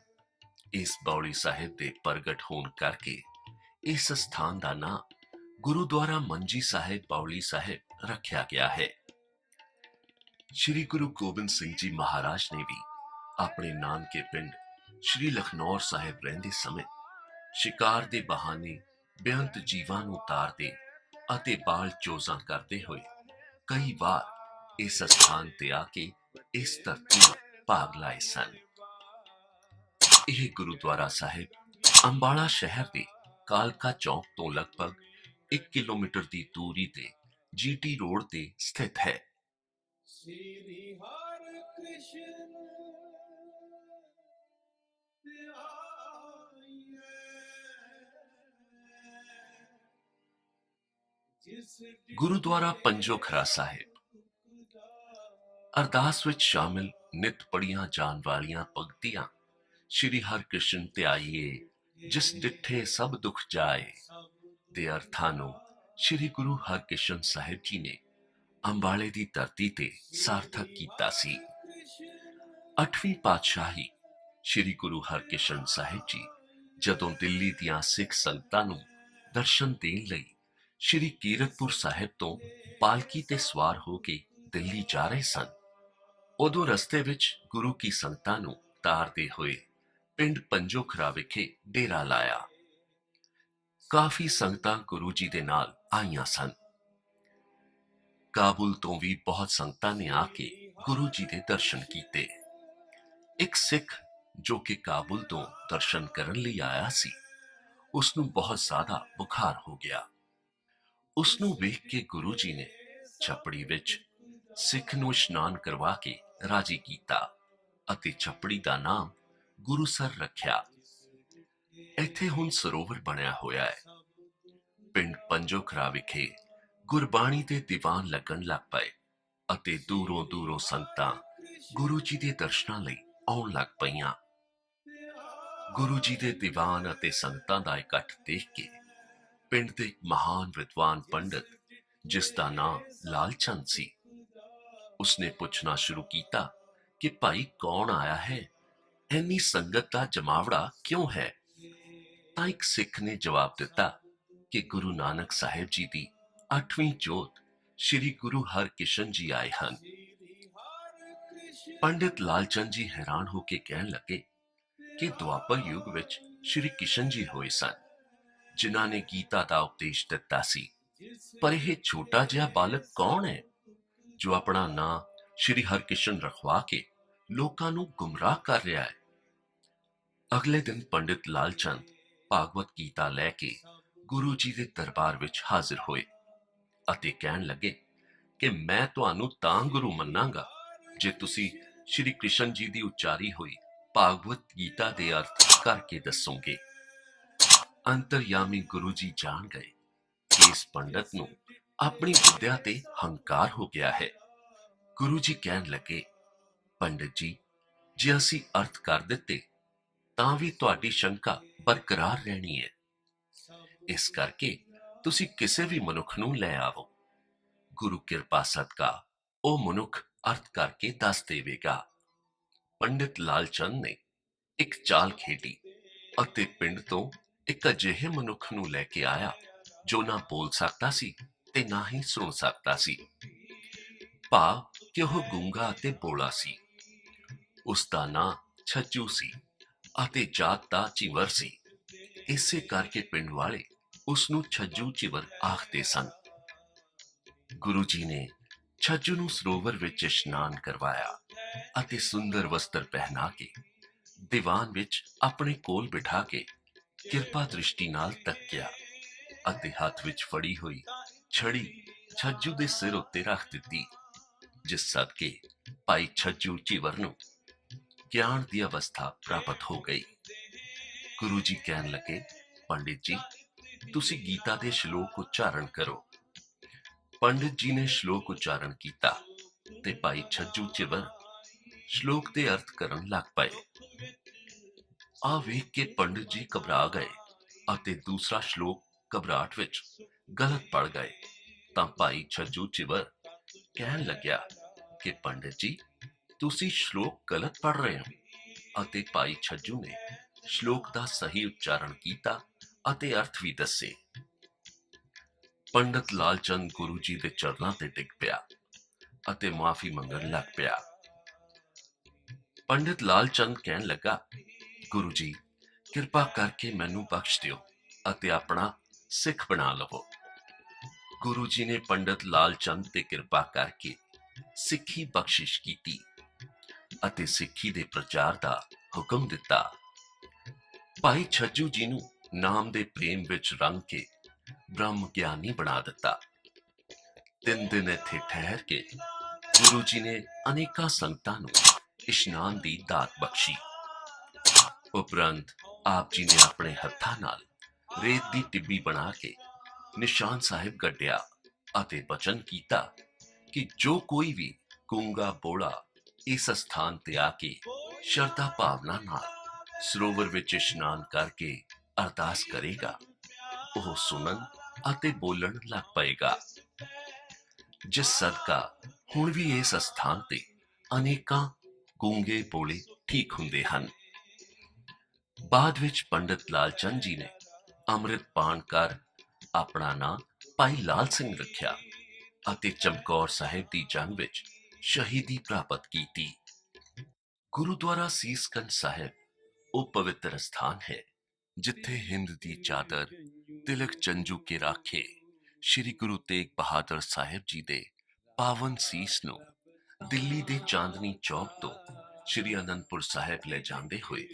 ਇਸ ਬੌਲੀ ਸਾਹਿਬ ਦੇ ਪ੍ਰਗਟ ਹੋਣ ਕਰਕੇ ਇਸ ਸਥਾਨ ਦਾ ਨਾਂ ਗੁਰੂਦੁਆਰਾ ਮੰਜੀ ਸਾਹਿਬ ਪੌਲੀ ਸਾਹਿਬ ਰੱਖਿਆ ਗਿਆ ਹੈ। ਸ਼੍ਰੀ ਗੁਰੂ ਗੋਬਿੰਦ ਸਿੰਘ ਜੀ ਮਹਾਰਾਜ ਨੇ ਵੀ ਆਪਣੇ ਨਾਨਕੇ ਪਿੰਡ ਸ਼੍ਰੀ ਲਖਨੌਰ ਸਾਹਿਬ ਰਹਿੰਦੇ ਸਮੇਂ ਸ਼ਿਕਾਰ ਦੇ ਬਹਾਨੇ ਬੇਅੰਤ ਜੀਵਾਂ ਨੂੰ ਤਾਰਦੇ ਅਤੇ ਬਾਲ ਚੋਜ਼ਾਂ ਕਰਦੇ ਹੋਏ ਕਈ ਵਾਰ ਇਸ ਸਥਾਨ ਤੇ ਆ ਕੇ ਇਸ ਧਰਤੀ ਨੂੰ ਭਾਗ ਲਾਏ ਸਨ। ਇਹ ਗੁਰੂਦੁਆਰਾ ਸਾਹਿਬ ਅੰਬਾਲਾ ਸ਼ਹਿਰ ਦੇ ਕਾਲਕਾ ਚੌਕ ਤੋਂ ਲਗਭਗ 1 ਕਿਲੋਮੀਟਰ ਦੀ ਦੂਰੀ ਤੇ ਜੀਟੀ ਰੋਡ ਤੇ ਸਥਿਤ ਹੈ। ਸ੍ਰੀ ਹਰਿ ਕ੍ਰਿਸ਼ਨ ਗੁਰੂਦੁਆਰਾ ਪੰਜੋ ਖਰਾ ਸਾਹਿਬ ਅਰਦਾਸ ਵਿੱਚ ਸ਼ਾਮਿਲ ਨਿਤ ਪੜੀਆਂ ਜਾਣ ਵਾਲੀਆਂ ਪੰਕਤੀਆਂ ਸ਼੍ਰੀ ਹਰਿਕ੍ਰਿਸ਼ਨ ਧਿਆਈਏ ਜਿਸ ਡਿੱਠੇ ਸਭ ਦੁੱਖ ਜਾਏ ਦੇ ਅਰਥਾਂ ਨੂੰ ਸ਼੍ਰੀ ਗੁਰੂ ਹਰਕ੍ਰਿਸ਼ਨ ਸਾਹਿਬ ਜੀ ਨੇ ਅੰਬਾਲੇ ਦੀ ਧਰਤੀ ਤੇ ਸਾਰਥਕ ਕੀਤਾ ਸੀ। 8ਵੀਂ ਪਾਤਸ਼ਾਹੀ ਸ਼੍ਰੀ ਗੁਰੂ ਹਰਕ੍ਰਿਸ਼ਨ ਸਾਹਿਬ ਜੀ ਜਦੋਂ ਦਿੱਲੀ ਦੀਆਂ ਸਿੱਖ ਸੰਗਤਾਂ ਨੂੰ ਦਰਸ਼ਨ ਦੇਣ ਲਈ ਸ਼੍ਰੀ ਕੀਰਤਪੁਰ ਸਾਹਿਬ ਤੋਂ ਪਾਲਕੀ ਤੇ ਸਵਾਰ ਹੋ ਕੇ ਦਿੱਲੀ ਜਾ ਰਹੇ ਸਨ, ਉਦੋਂ ਰਸਤੇ ਵਿੱਚ ਗੁਰੂ ਕੀ ਸੰਗਤਾਂ ਨੂੰ ਤਾਰਦੇ ਹੋਏ ਪਿੰਡ ਪੰਜੋ ਖਰਾ ਵਿਖੇ ਡੇਰਾ ਲਾਇਆ। ਕਾਫੀ ਸੰਗਤਾਂ ਗੁਰੂ ਜੀ ਦੇ ਨਾਲ ਆਈਆਂ ਸਨ। ਕਾਬੁਲ ਤੋਂ ਵੀ ਬਹੁਤ ਸੰਗਤਾਂ ਨੇ ਆ ਕੇ ਗੁਰੂ ਜੀ ਦੇ ਦਰਸ਼ਨ ਕੀਤੇ। ਇੱਕ ਸਿੱਖ ਜੋ ਕਿ ਕਾਬੁਲ ਤੋਂ ਦਰਸ਼ਨ ਕਰਨ ਲਈ ਆਇਆ ਸੀ, ਉਸ ਨੂੰ ਬਹੁਤ ਜ਼ਿਆਦਾ ਬੁਖਾਰ ਹੋ ਗਿਆ। ਉਸ ਨੂੰ ਵੇਖ ਕੇ ਗੁਰੂ ਜੀ ਨੇ ਛਪੜੀ ਵਿੱਚ ਸਿੱਖ ਨੂੰ ਇਸ਼ਨਾਨ ਕਰਵਾ ਕੇ ਰਾਜੀ ਕੀਤਾ ਅਤੇ ਛਪੜੀ ਦਾ ਨਾਮ ਗੁਰੂਸਰ ਰੱਖਿਆ। ਇੱਥੇ ਹੁਣ ਸਰੋਵਰ ਬਣਿਆ ਹੋਇਆ ਹੈ। ਪਿੰਡ ਪੰਜੋ ਖਰਾ ਵਿਖੇ ਗੁਰਬਾਣੀ ਦੇ ਦੀਵਾਨ ਲੱਗਣ ਲੱਗ ਪਏ ਅਤੇ ਦੂਰੋਂ ਦੂਰੋਂ ਸੰਗਤਾਂ ਗੁਰੂ ਜੀ ਦੇ ਦਰਸ਼ਨਾਂ ਲਈ ਆਉਣ ਲੱਗ ਪਈਆਂ। ਗੁਰੂ ਜੀ ਦੇ ਦੀਵਾਨ ਅਤੇ ਸੰਗਤਾਂ ਦਾ ਇਕੱਠ ਦੇਖ ਕੇ ਪਿੰਡ ਦੇ ਇੱਕ ਮਹਾਨ ਵਿਦਵਾਨ ਪੰਡਿਤ ਜਿਸ ਦਾ ਨਾਮ ਲਾਲ ਚੰਦ ਸੀ, ਉਸਨੇ ਪੁੱਛਣਾ ਸ਼ੁਰੂ ਕੀਤਾ ਕਿ ਭਾਈ ਕੌਣ ਆਇਆ ਹੈ, ਇੰਨੀ ਸੰਗਤ ਦਾ ਜਮਾਵੜਾ ਕਿਉਂ ਹੈ? ਤਾਂ ਇੱਕ ਸਿੱਖ ਨੇ ਜਵਾਬ ਦਿੱਤਾ ਕਿ ਗੁਰੂ ਨਾਨਕ ਸਾਹਿਬ ਜੀ ਦੀ 8ਵੀਂ ਜੋਤ ਸ਼੍ਰੀ ਗੁਰੂ ਹਰਕ੍ਰਿਸ਼ਨ ਜੀ ਆਏ ਹਨ। ਪੰਡਿਤ ਲਾਲਚੰਦ ਜੀ ਹੈਰਾਨ ਹੋ ਕੇ ਕਹਿਣ ਲੱਗੇ ਕਿ ਦੁਆਪਰ ਯੁੱਗ ਵਿੱਚ ਸ਼੍ਰੀ ਕ੍ਰਿਸ਼ਨ ਜੀ ਹੋਏ ਸਨ, ਜਿਨ੍ਹਾਂ ਨੇ ਗੀਤਾ ਦਾ ਉਪਦੇਸ਼ ਦਿੱਤਾ ਸੀ, ਪਰ ਇਹ ਛੋਟਾ ਜਿਹਾ ਬਾਲਕ ਕੌਣ ਹੈ ਜੋ ਆਪਣਾ ਨਾਂ ਸ਼੍ਰੀ ਹਰਕ੍ਰਿਸ਼ਨ ਰਖਵਾ ਕੇ ਲੋਕਾਂ ਨੂੰ ਗੁੰਮਰਾਹ ਕਰ ਰਿਹਾ ਹੈ। ਅਗਲੇ ਦਿਨ ਪੰਡਿਤ ਲਾਲ ਚੰਦ ਭਾਗਵਤ ਗੀਤਾ ਲੈ ਕੇ ਗੁਰੂ ਜੀ ਦੇ ਦਰਬਾਰ ਵਿੱਚ ਹਾਜ਼ਰ ਹੋਏ ਅਤੇ ਕਹਿਣ ਲੱਗੇ ਕਿ ਮੈਂ ਤੁਹਾਨੂੰ ਤਾਂ ਗੁਰੂ ਮੰਨਾਂਗਾ ਜੇ ਤੁਸੀਂ ਸ਼੍ਰੀ ਕ੍ਰਿਸ਼ਨ ਜੀ ਦੀ ਉਚਾਰੀ ਹੋਈ ਭਾਗਵਤ ਗੀਤਾ ਦੇ ਅਰਥ ਕਰਕੇ ਦੱਸੋਗੇ। ਅੰਤਰਯਾਮੀ ਗੁਰੂ ਜੀ ਜਾਣ ਗਏ ਕਿ ਇਸ ਪੰਡਤ ਨੂੰ ਆਪਣੀ ਵਿਦਿਆ ਤੇ ਹੰਕਾਰ ਹੋ ਗਿਆ ਹੈ। ਗੁਰੂ ਜੀ ਕਹਿਣ ਲੱਗੇ, ਪੰਡਿਤ ਜੀ, ਜੇ ਅਸੀਂ ਅਰਥ ਕਰ ਦਿੱਤੇ ਤਾਂ ਵੀ ਤੁਹਾਡੀ ਸ਼ੰਕਾ ਬਰਕਰਾਰ ਰਹਿਣੀ ਹੈ। ਇਸ ਕਰਕੇ ਤੁਸੀਂ ਕਿਸੇ ਵੀ ਮਨੁੱਖ ਨੂੰ ਲੈ ਆਵੋ। ਗੁਰੂ ਕਿਰਪਾ ਸਦਕਾ ਉਹ ਮਨੁੱਖ ਅਰਥ ਕਰਕੇ ਦੱਸ ਦੇਵੇਗਾ। ਪੰਡਿਤ ਲਾਲ ਚੰਦ ਨੇ ਇੱਕ ਚਾਲ ਖੇਡੀ ਅਤੇ ਪਿੰਡ ਤੋਂ ਇੱਕ ਅਜਿਹੇ ਮਨੁੱਖ ਨੂੰ ਲੈ ਕੇ ਆਇਆ ਜੋ ਨਾ ਬੋਲ ਸਕਦਾ ਸੀ ਤੇ ਨਾ ਹੀ ਸੁਣ ਸਕਦਾ ਸੀ, ਭਾਵ ਕਿ ਉਹ ਗੂੰਗਾ ਅਤੇ ਬੋਲਾ ਸੀ। ਉਸ ਦਾ ਨਾਂ ਛੱਜੂ ਸੀ ਅਤੇ ਜਾਤ ਦਾ ਚਿਵਰ ਸੀ। ਇਸੇ ਕਰਕੇ ਪਿੰਡ ਵਾਲੇ ਉਸ ਨੂੰ ਛੱਜੂ ਚਿਵਰ ਆਖਦੇ ਸਨ। ਗੁਰੂ ਜੀ ਨੇ ਛੱਜੂ ਨੂੰ ਸਰੋਵਰ ਵਿੱਚ ਇਸ਼ਨਾਨ ਕਰਵਾਇਆ ਅਤੇ ਸੁੰਦਰ ਵਸਤਰ ਪਹਿਨਾ ਕੇ ਦੀਵਾਨ ਵਿੱਚ ਆਪਣੇ ਕੋਲ ਬਿਠਾ ਕੇ ਕਿਰਪਾ ਦ੍ਰਿਸ਼ਟੀ ਨਾਲ ਤੱਕਿਆ ਅਤੇ ਹੱਥ ਵਿੱਚ ਫੜੀ ਹੋਈ ਛੜੀ ਛੱਜੂ ਦੇ ਸਿਰ ਉੱਤੇ ਰੱਖ ਦਿੱਤੀ, ਜਿਸ ਸਦਕੇ ਭਾਈ ਛੱਜੂ ਚਿਵਰ ਨੂੰ ਗਿਆਨ ਦੀ ਅਵਸਥਾ ਪ੍ਰਾਪਤ ਹੋ ਗਈ। ਗੁਰੂ ਜੀ ਕਹਿਣ ਲੱਗੇ, ਪੰਡਿਤ ਜੀ, ਤੁਸੀਂ ਗੀਤਾ ਦੇ ਸ਼ਲੋਕ ਉਚਾਰਨ ਕਰੋ। ਪੰਡਿਤ ਜੀ ਨੇ ਸ਼ਲੋਕ ਉਚਾਰਨ ਕੀਤਾ ਤੇ ਭਾਈ ਛੱਜੂ ਚਿਵਰ ਸ਼ਲੋਕ ਦੇ ਅਰਥ ਕਰਨ ਲੱਗ ਪਏ। ਆ ਵੇਖ ਕੇ ਪੰਡਿਤ ਜੀ ਘਬਰਾ ਗਏ ਅਤੇ ਦੂਸਰਾ ਸ਼ਲੋਕ ਘਬਰਾਹਟ ਵਿੱਚ ਗਲਤ ਪੜ ਗਏ ਤਾਂ ਭਾਈ ਛੱਜੂ ਚਿਵਰ ਕਹਿਣ ਲੱਗਿਆ ਕਿ ਪੰਡਿਤ ਜੀ, ਤੁਸੀਂ ਸ਼ਲੋਕ ਗਲਤ ਪੜ ਰਹੇ ਹੋ। ਅਤੇ ਭਾਈ ਛੱਜੂ ਨੇ ਸ਼ਲੋਕ ਦਾ ਸਹੀ ਉਚਾਰਨ ਕੀਤਾ ਅਤੇ ਅਰਥ ਵੀ ਦੱਸੇ। ਪੰਡਿਤ ਲਾਲ ਚੰਦ ਗੁਰੂ ਜੀ ਦੇ ਚਰਨਾਂ ਤੇ ਡਿੱਗ ਪਿਆ ਅਤੇ ਮਾਫੀ ਮੰਗਣ ਲੱਗ ਪਿਆ। ਪੰਡਿਤ ਲਾਲ ਚੰਦ ਕਹਿਣ ਲੱਗਾ, ਗੁਰੂ ਜੀ, ਕਿਰਪਾ ਕਰਕੇ ਮੈਨੂੰ ਬਖਸ਼ ਦਿਓ ਅਤੇ ਆਪਣਾ ਸਿੱਖ ਬਣਾ ਲਵੋ। ਗੁਰੂ ਜੀ ਨੇ ਪੰਡਿਤ ਲਾਲ ਚੰਦ ਤੇ ਕਿਰਪਾ ਕਰਕੇ ਸਿੱਖੀ ਬਖਸ਼ਿਸ਼ ਕੀਤੀ ਅਤੇ ਸਿੱਖੀ ਦੇ ਪ੍ਰਚਾਰ ਦਾ ਹੁਕਮ ਦਿੱਤਾ। ਭਾਈ ਛੱਜੂ ਜੀ ਨੂੰ ਨਾਮ ਦੇ ਪ੍ਰੇਮ ਵਿੱਚ ਰੰਗ ਕੇ ਬ੍ਰਹਮ ਗਿਆਨੀ ਬਣਾ ਦਿੱਤਾ। 3 ਦਿਨ ਇੱਥੇ ਠਹਿਰ ਕੇ ਗੁਰੂ ਜੀ ਨੇ ਅਨੇਕਾਂ ਸੰਗਤਾਂ ਨੂੰ ਇਸ਼ਨਾਨ ਦੀ ਦਾਤ ਬਖਸ਼ੀ। ਉਪਰੰਤ ਆਪ ਜੀ ਨੇ ਆਪਣੇ ਹੱਥਾਂ ਨਾਲ ਰੇਤ ਦੀ ਟਿੱਬੀ ਬਣਾ ਕੇ ਨਿਸ਼ਾਨ ਸਾਹਿਬ ਗੱਡਿਆ ਅਤੇ ਬਚਨ ਕੀਤਾ ਕਿ ਜੋ ਕੋਈ ਵੀ ਗੂੰਗਾ ਬੋਲਾ ਇਸ ਸਥਾਨ ਤੇ ਆ ਕੇ ਸ਼ਰਧਾ ਭਾਵਨਾ ਨਾਲ ਸਰੋਵਰ ਵਿੱਚ ਇਸ਼ਨਾਨ ਕਰਕੇ ਅਰਦਾਸ ਕਰੇਗਾ, ਉਹ ਸੁਣਨ ਅਤੇ ਬੋਲਣ ਲੱਗ ਪਏਗਾ, ਜਿਸ ਸਦਕਾ ਹੁਣ ਵੀ ਇਸ ਸਥਾਨ ਤੇ ਅਨੇਕਾਂ ਗੂੰਗੇ ਬੋਲੇ ਠੀਕ ਹੁੰਦੇ ਹਨ। ਬਾਅਦ ਵਿੱਚ ਪੰਡਿਤ ਲਾਲ ਚੰਦ ਜੀ ਨੇ ਅੰਮ੍ਰਿਤ ਪਾਨ ਕਰ ਆਪਣਾ ਨਾਂ ਭਾਈ ਲਾਲ ਸਿੰਘ ਰੱਖਿਆ ਅਤੇ ਚਮਕੌਰ ਸਾਹਿਬ ਦੀ ਜੰਗ ਵਿੱਚ ਸ਼ਹੀਦੀ ਪ੍ਰਾਪਤ ਕੀਤੀ। ਗੁਰੂਦੁਆਰਾ ਸੀਸਗੰਜ ਸਾਹਿਬ ਉਹ ਪਵਿੱਤਰ ਸਥਾਨ ਹੈ ਜਿੱਥੇ ਹਿੰਦ ਦੀ ਚਾਦਰ ਤਿਲਕ ਚੰਜੂ ਕੇ ਰਾਖੇ ਸ਼੍ਰੀ ਗੁਰੂ ਤੇਗ ਬਹਾਦਰ ਸਾਹਿਬ ਜੀ ਦੇ ਪਾਵਨ ਸੀਸ ਨੂੰ ਦਿੱਲੀ ਦੇ ਚਾਂਦਨੀ ਚੌਕ ਤੋਂ ਸ਼੍ਰੀ ਅਨੰਦਪੁਰ ਸਾਹਿਬ ਲੈ ਜਾਂਦੇ ਹੋਏ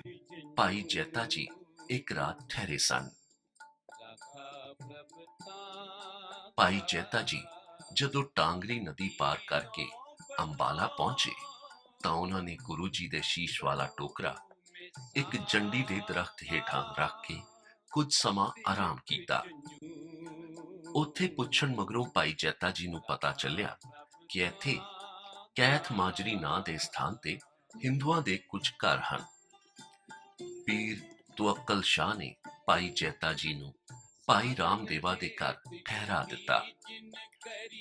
ਭਾਈ ਜੈਤਾ ਜੀ ਇੱਕ ਰਾਤ ਠਹਿਰੇ ਸਨ। ਭਾਈ ਜੈਤਾ ਜੀ ਜਦੋਂ ਟਾਂਗਰੀ ਨਦੀ ਪਾਰ ਕਰਕੇ ਅੰਬਾਲਾ ਪਹੁੰਚੇ ਤਾਂ ਉਹਨਾਂ ਨੇ ਗੁਰੂ ਜੀ ਦੇ ਸ਼ੀਸ਼ ਵਾਲਾ ਟੋਕਰਾ ਇੱਕ ਜੰਡੀ ਦੇ ਦਰਖਤ ਹੇਠਾਂ ਰੱਖ ਕੇ ਕੁਝ ਸਮਾਂ ਆਰਾਮ ਕੀਤਾ। ਉੱਥੇ ਪੁੱਛਣ ਮਗਰੋਂ ਭਾਈ ਜੈਤਾ ਜੀ ਨੂੰ ਪਤਾ ਚੱਲਿਆ ਕਿ ਇੱਥੇ ਕੈਥ ਮਾਜਰੀ ਨਾਂ ਦੇ ਸਥਾਨ ਤੇ ਹਿੰਦੂਆਂ ਦੇ ਕੁਝ ਘਰ ਹਨ। ਪੀਰ ਤੁਅੱਕਲ ਸ਼ਾਹ ਨੇ ਭਾਈ ਜੈਤਾ ਜੀ ਨੂੰ ਭਾਈ ਰਾਮਦੇਵਾ ਦੇ ਘਰ ਠਹਿਰਾ ਦਿੱਤਾ।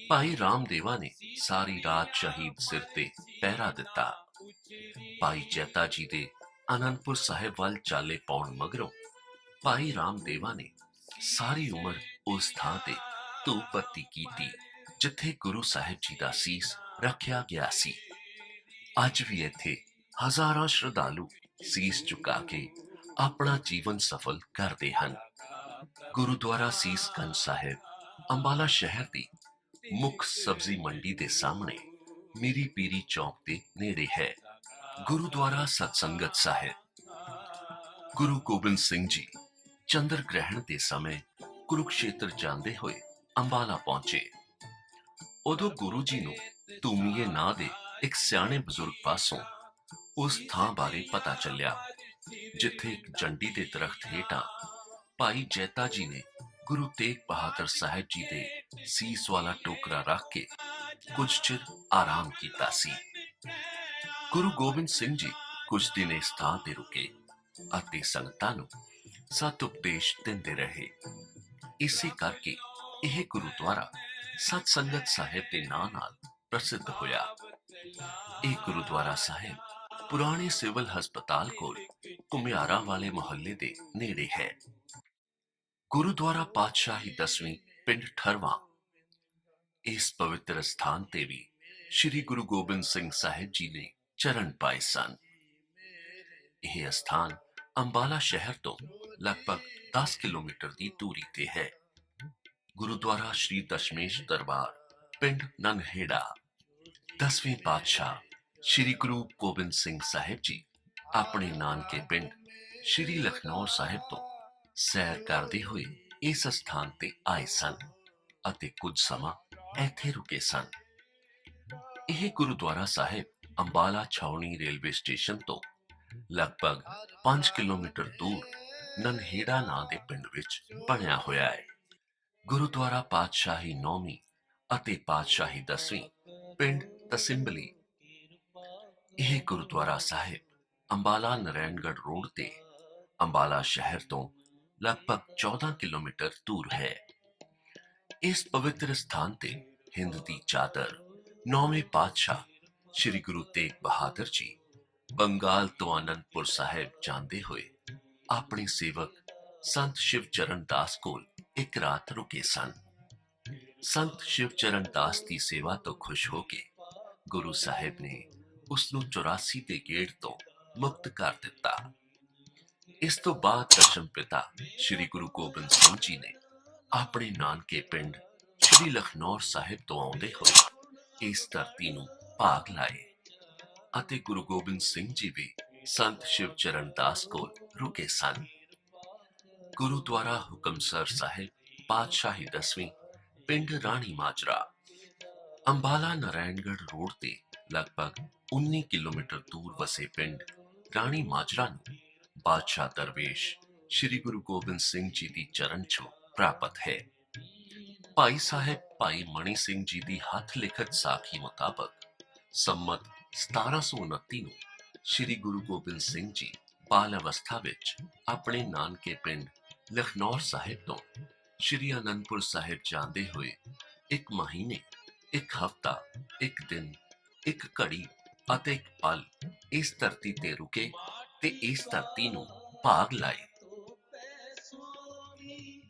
ਭਾਈ ਰਾਮਦੇਵਾ ਨੇ ਸਾਰੀ ਰਾਤ ਸ਼ਹੀਦ ਸਿਰ ਤੇ ਪਹਿਰਾ ਦਿੱਤਾ। ਭਾਈ ਜੈਤਾ ਜੀ ਦੇ ਅਨੰਦਪੁਰ ਸਾਹਿਬ ਵੱਲ ਚਾਲੇ ਪਾਉਣ ਮਗਰੋਂ ਭਾਈ ਰਾਮਦੇਵਾ ਨੇ ਸਾਰੀ ਉਮਰ ਉਸ ਥਾਂ ਤੇ ਧੂਪ ਬੱਤੀ ਕੀਤੀ ਜਿੱਥੇ ਗੁਰੂ ਸਾਹਿਬ ਜੀ ਦਾ ਸੀਸ ਰੱਖਿਆ ਗਿਆ ਸੀ। ਅੱਜ ਵੀ ਇੱਥੇ ਹਜ਼ਾਰਾਂ ਸ਼ਰਧਾਲੂ ਸੀਸ ਝੁਕਾ ਕੇ ਆਪਣਾ ਜੀਵਨ ਸਫਲ ਕਰਦੇ ਹਨ। ਗੁਰੂਦੁਆਰਾ ਸੀਸਗੰਜ ਸਾਹਿਬ ਅੰਬਾਲਾ ਸ਼ਹਿਰ ਦੀ ਮੁੱਖ ਸਬਜ਼ੀ ਮੰਡੀ ਦੇ ਸਾਹਮਣੇ ਮੀਰੀ ਪੀਰੀ ਚੌਕ ਦੇ ਨੇੜੇ ਹੈ। ਗੁਰਦੁਆਰਾ ਸਤਸੰਗਤ ਸਾਹਿਬ। ਗੁਰੂ ਗੋਬਿੰਦ ਸਿੰਘ ਜੀ ਚੰਦਰ ਗ੍ਰਹਿਣ ਦੇ ਸਮੇਂ ਕੁਰੂਕਸ਼ੇਤਰ ਜਾਂਦੇ ਹੋਏ ਅੰਬਾਲਾ ਪਹੁੰਚੇ। ਉਦੋਂ ਗੁਰੂ ਜੀ ਨੂੰ ਧੂਮੀਏ ਨਾਂ ਦੇ ਇੱਕ ਸਿਆਣੇ ਬਜ਼ੁਰਗ ਪਾਸੋਂ ਉਸ ਥਾਂ ਬਾਰੇ ਪਤਾ ਚੱਲਿਆ, ਜਿੱਥੇ ਇੱਕ ਜੰਡੀ ਦੇ ਦਰਖਤ ਹੇਠਾਂ ਭਾਈ ਜੈਤਾ ਜੀ ਨੇ ਗੁਰੂ ਤੇਗ ਬਹਾਦਰ ਸਾਹਿਬ ਜੀ ਦੇ ਸੀਸ ਵਾਲਾ ਟੋਕਰਾ ਰੱਖ ਕੇ ਕੁਝ ਚਿਰ ਆਰਾਮ ਕੀਤਾ ਸੀ। ਗੁਰੂ ਗੋਬਿੰਦ ਸਿੰਘ ਜੀ ਕੁਝ ਦਿਨ ਇਸ ਥਾਂ ਤੇ ਰੁਕੇ ਅਤੇ ਸੰਗਤਾਂ ਨੂੰ ਸਤ ਉਪਦੇਸ਼ ਦਿੰਦੇ ਰਹੇ। ਇਸੇ ਕਰਕੇ ਇਹ ਗੁਰਦੁਆਰਾ ਸਤਸੰਗਤ ਸਾਹਿਬ ਦੇ ਨਾਂ ਨਾਲ ਪ੍ਰਸਿੱਧ ਹੋਇਆ। ਇਹ ਗੁਰਦੁਆਰਾ ਸਾਹਿਬ ਪੁਰਾਣੇ ਸਿਵਲ ਹਸਪਤਾਲ ਕੋਲ ਘੁਮਿਆਰਾਂ ਵਾਲੇ ਮੁਹੱਲੇ ਦੇ ਨੇੜੇ ਹੈ। ਗੁਰਦੁਆਰਾ ਪਾਤਸ਼ਾਹੀ 10ਵੀਂ ਪਿੰਡ ਠਰਵਾ। ਇਸ ਪਵਿੱਤਰ ਸਥਾਨ ਤੇ ਵੀ ਸ੍ਰੀ ਗੁਰੂ ਗੋਬਿੰਦ ਸਿੰਘ ਸਾਹਿਬ ਜੀ ਨੇ ਚਰਨ ਪਾਏ ਸਨ। ਇਹ ਸਥਾਨ ਅੰਬਾਲਾ ਸ਼ਹਿਰ ਤੋਂ ਲਗਭਗ 10 ਕਿਲੋਮੀਟਰ ਦੀ ਦੂਰੀ ਤੇ ਹੈ। ਗੁਰਦੁਆਰਾ ਸ਼੍ਰੀ ਦਸ਼ਮੇਸ਼ ਦਰਬਾਰ ਪਿੰਡ ਨਨਹੇੜਾ। 10ਵੇਂ ਪਾਤਸ਼ਾਹ ਸ੍ਰੀ ਗੁਰੂ ਗੋਬਿੰਦ ਸਿੰਘ ਸਾਹਿਬ ਜੀ ਆਪਣੇ ਨਾਨਕੇ ਪਿੰਡ ਸ੍ਰੀ ਲਖਨੌਰ ਸਾਹਿਬ ਤੋਂ ਸੈਰ ਕਰਦੇ ਹੋਏ ਇਸ ਸਥਾਨ ਤੇ ਆਏ ਸਨ ਅਤੇ ਕੁਝ ਸਮਾਂ ਇੱਥੇ ਰੁਕੇ ਸਨ। ਇਹ ਗੁਰਦੁਆਰਾ ਸਾਹਿਬ ਅੰਬਾਲਾ ਛਾਉਣੀ ਰੇਲਵੇ ਸਟੇਸ਼ਨ ਤੋਂ ਲਗਭਗ 5 ਕਿਲੋਮੀਟਰ ਦੂਰ ਨਨਹੇੜਾ ਨਾਂ ਦੇ ਪਿੰਡ ਵਿੱਚ ਬਣਿਆ ਹੋਇਆ ਹੈ। ਗੁਰਦੁਆਰਾ ਪਾਤਸ਼ਾਹੀ 9ਵੀਂ ਅਤੇ ਪਾਤਸ਼ਾਹੀ 10ਵੀਂ ਪਿੰਡ ਤਸਿੰਬਲੀ। ਇਹ ਗੁਰਦੁਆਰਾ ਸਾਹਿਬ ਅੰਬਾਲਾ ਨਾਰਾਇਣਗੜ੍ਹ ਰੋਡ ਤੇ ਅੰਬਾਲਾ ਸ਼ਹਿਰ ਤੋਂ ਲਗਭਗ 14 ਕਿਲੋਮੀਟਰ ਦੂਰ ਹੈ। ਇਸ ਪਵਿੱਤਰ ਸਥਾਨ ਤੇ ਹਿੰਦ ਦੀ ਚਾਦਰ 9ਵੇਂ ਪਾਤਸ਼ਾਹ ਸ੍ਰੀ ਗੁਰੂ ਤੇਗ ਬਹਾਦਰ ਜੀ ਬੰਗਾਲ ਤੋਂ ਅਨੰਦਪੁਰ ਸਾਹਿਬ ਜਾਂਦੇ ਹੋਏ ਆਪਣੇ ਸੇਵਕ ਸੰਤ ਸ਼ਿਵਚਰਨ ਦਾਸ ਕੋਲ ਇੱਕ ਰਾਤ ਰੁਕੇ ਸਨ। ਸੰਤ ਸ਼ਿਵਚਰਨ ਦਾਸ ਦੀ ਸੇਵਾ ਤੋਂ ਖੁਸ਼ ਹੋ ਕੇ ਗੁਰੂ ਸਾਹਿਬ ਨੇ ਉਸ ਨੂੰ 84 ਦੇ ਗੇੜ ਤੋਂ ਮੁਕਤ ਕਰ ਦਿੱਤਾ। ਇਸ ਤੋਂ ਬਾਅਦ ਦਸ਼ਮ ਪਿਤਾ ਸ੍ਰੀ ਗੁਰੂ ਗੋਬਿੰਦ ਸਿੰਘ ਜੀ ਨੇ ਆਪਣੇ ਨਾਨਕੇ ਪਿੰਡ ਸ੍ਰੀ ਲਖਨੌਰ ਸਾਹਿਬ ਤੋਂ ਆਉਂਦੇ ਹੋਏ ਇਸ ਧਰਤੀ ਨੂੰ ਭਾਗ ਲਾਏ ਅਤੇ ਗੁਰੂ ਗੋਬਿੰਦ ਸਿੰਘ ਜੀ ਵੀ ਸੰਤ ਸ਼ਿਵਚਰਨ ਦਾਸ ਕੋਲ ਰੁਕੇ ਸਨ। ਗੁਰਦੁਆਰਾ ਹੁਕਮਸਰ ਸਾਹਿਬ ਪਾਤਸ਼ਾਹੀ 10ਵੀਂ ਪਿੰਡ ਰਾਣੀ ਮਾਜਰਾ। ਅੰਬਾਲਾ ਨਾਰਾਇਣਗੜ੍ਹ ਰੋਡ ਤੇ ਲਗਭਗ 19 ਕਿਲੋਮੀਟਰ ਦੂਰ ਵਸੇ ਪਿੰਡ ਰਾਣੀ ਮਾਜਰਾ ਨੂੰ ਬਾਦਸ਼ਾਹ ਦਰਵੇਸ਼ ਸ੍ਰੀ ਗੁਰੂ ਗੋਬਿੰਦ ਸਿੰਘ ਜੀ ਦੀ ਚਰਨ ਛੋਹ ਪ੍ਰਾਪਤ ਹੈ। ਭਾਈ ਸਾਹਿਬ ਭਾਈ ਮਣੀ ਸਿੰਘ ਜੀ ਦੀ ਹੱਥ ਲਿਖਤ ਸਾਖੀ ਮੁਤਾਬਕ ਸੰਮਤ 1729 ਨੂੰ ਸ੍ਰੀ ਗੁਰੂ ਗੋਬਿੰਦ ਸਿੰਘ ਜੀ ਬਾਲ ਅਵਸਥਾ ਵਿੱਚ ਆਪਣੇ ਨਾਨਕੇ ਪਿੰਡ ਲਖਨੌਰ ਸਾਹਿਬ ਤੋਂ ਸ੍ਰੀ ਅਨੰਦਪੁਰ ਸਾਹਿਬ ਜਾਂਦੇ ਹੋਏ ਇੱਕ ਮਹੀਨੇ, ਇੱਕ ਹਫ਼ਤਾ, ਇੱਕ ਦਿਨ, ਇੱਕ ਘੜੀ ਅਤੇ ਇੱਕ ਪਲ ਇਸ ਧਰਤੀ ਤੇ ਰੁਕੇ ਤੇ ਇਸ ਧਰਤੀ ਨੂੰ ਭਾਗ ਲਾਏ।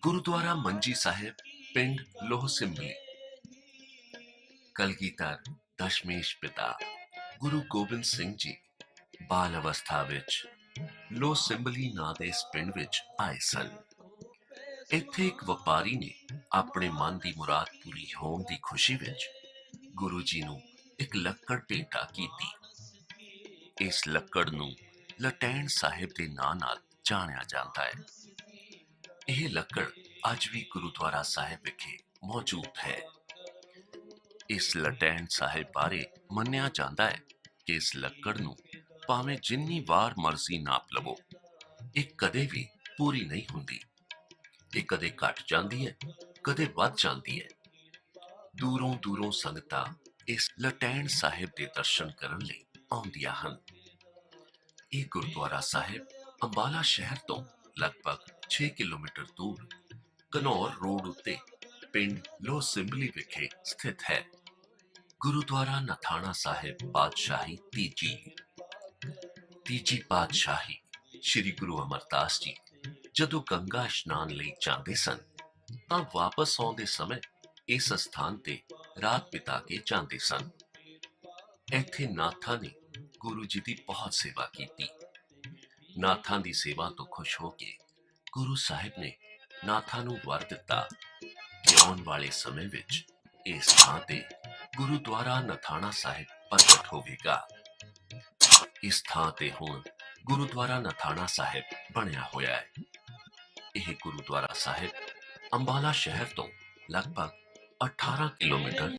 ਗੁਰਦੁਆਰਾ ਮੰਜੀ ਸਾਹਿਬ ਪਿੰਡ ਲੋਹ ਸਿੰਬਲੀ। ਕਲਗੀਧਰ ਦਸ਼ਮੇਸ਼ ਪਿਤਾ ਗੁਰੂ ਗੋਬਿੰਦ ਸਿੰਘ ਜੀ ਬਾਲ ਅਵਸਥਾ ਵਿੱਚ ਲੋਹ ਸਿੰਬਲੀ ਨਾਂ ਦੇ ਇਸ ਪਿੰਡ ਵਿੱਚ ਆਏ ਸਨ। ਇੱਥੇ ਇੱਕ ਵਪਾਰੀ ਨੇ ਆਪਣੇ ਮਨ ਦੀ ਮੁਰਾਦ ਪੂਰੀ ਹੋਣ ਦੀ ਖੁਸ਼ੀ ਵਿੱਚ ਗੁਰੂ ਜੀ ਨੂੰ ਇੱਕ ਲੱਕੜ ਭੇਟਾ ਕੀਤੀ। ਇਸ ਲੱਕੜ ਨੂੰ ਲਟੈਣ ਸਾਹਿਬ ਦੇ ਨਾਂ ਨਾਲ ਜਾਣਿਆ ਜਾਂਦਾ ਹੈ। ਇਹ ਲੱਕੜ ਅੱਜ ਵੀ ਗੁਰਦੁਆਰਾ ਸਾਹਿਬ ਵਿਖੇ ਮੌਜੂਦ ਹੈ। ਇਸ ਲਟੈਣ ਸਾਹਿਬ ਬਾਰੇ ਮੰਨਿਆ ਜਾਂਦਾ ਹੈ ਕਿ ਇਸ ਲੱਕੜ ਨੂੰ ਭਾਵੇਂ ਜਿੰਨੀ ਵਾਰ ਮਰਜ਼ੀ ਨਾਪ ਲਵੋ, ਇਹ ਕਦੇ ਵੀ ਪੂਰੀ ਨਹੀਂ ਹੁੰਦੀ। ਇਹ ਕਦੇ ਘਟ ਜਾਂਦੀ ਹੈ, ਕਦੇ ਵੱਧ ਜਾਂਦੀ ਹੈ। ਦੂਰੋਂ ਦੂਰੋਂ ਸੰਗਤਾਂ ਇਸ ਲਟੈਣ ਸਾਹਿਬ ਦੇ ਦਰਸ਼ਨ ਕਰਨ ਲਈ ਆਉਂਦੀਆਂ ਹਨ। ਇਹ ਗੁਰਦੁਆਰਾ ਸਾਹਿਬ ਅੰਬਾਲਾ ਸ਼ਹਿਰ ਤੋਂ ਲਗਭਗ 6 ਕਿਲੋਮੀਟਰ ਦੂਰ ਘਨੌਰ ਰੋਡ ਉੱਤੇ ਪਿੰਡ ਲੋਹ ਸਿੰਬਲੀ ਵਿਖੇ ਸਥਿਤ ਹੈ। ਗੁਰਦੁਆਰਾ ਨਥਾਣਾ ਸਾਹਿਬ ਪਾਤਸ਼ਾਹੀ ਤੀਜੀ ਪਾਤਸ਼ਾਹੀ ਸ੍ਰੀ ਗੁਰੂ ਅਮਰਦਾਸ ਜੀ ਜਦੋਂ ਗੰਗਾ ਇਸ਼ਨਾਨ ਲਈ ਜਾਂਦੇ ਸਨ ਤਾਂ ਵਾਪਸ ਆਉਂਦੇ ਸਮੇਂ ਇਸ ਸਥਾਨ ਤੇ ਰਾਤ ਬਿਤਾ ਕੇ ਜਾਂਦੇ ਸਨ। ਇੱਥੇ ਨਾਥਾਂ ਨੇ ਗੁਰੂ ਜੀ ਦੀ ਬਹੁਤ ਸੇਵਾ ਕੀਤੀ। ਨਾਥਾਂ ਦੀ ਸੇਵਾ ਤੋਂ ਖੁਸ਼ ਹੋ ਕੇ ਗੁਰੂ ਸਾਹਿਬ ਨੇ ਨਾਥਾਂ ਨੂੰ ਵਰ ਦਿੱਤਾ ਕਿ ਆਉਣ ਵਾਲੇ ਸਮੇਂ ਵਿੱਚ ਇਸ ਥਾਂ ਤੇ ਗੁਰਦੁਆਰਾ ਨਥਾਣਾ ਸਾਹਿਬ ਪ੍ਰਗਟ ਹੋਵੇਗਾ। ਇਸ ਥਾਂ ਤੇ ਹੁਣ ਗੁਰਦੁਆਰਾ ਨਥਾਣਾ ਸਾਹਿਬ ਬਣਿਆ ਹੋਇਆ ਹੈ। ਇਹ ਗੁਰਦੁਆਰਾ ਸਾਹਿਬ ਅੰਬਾਲਾ ਸ਼ਹਿਰ ਤੋਂ ਲਗਭਗ 18 ਕਿਲੋਮੀਟਰ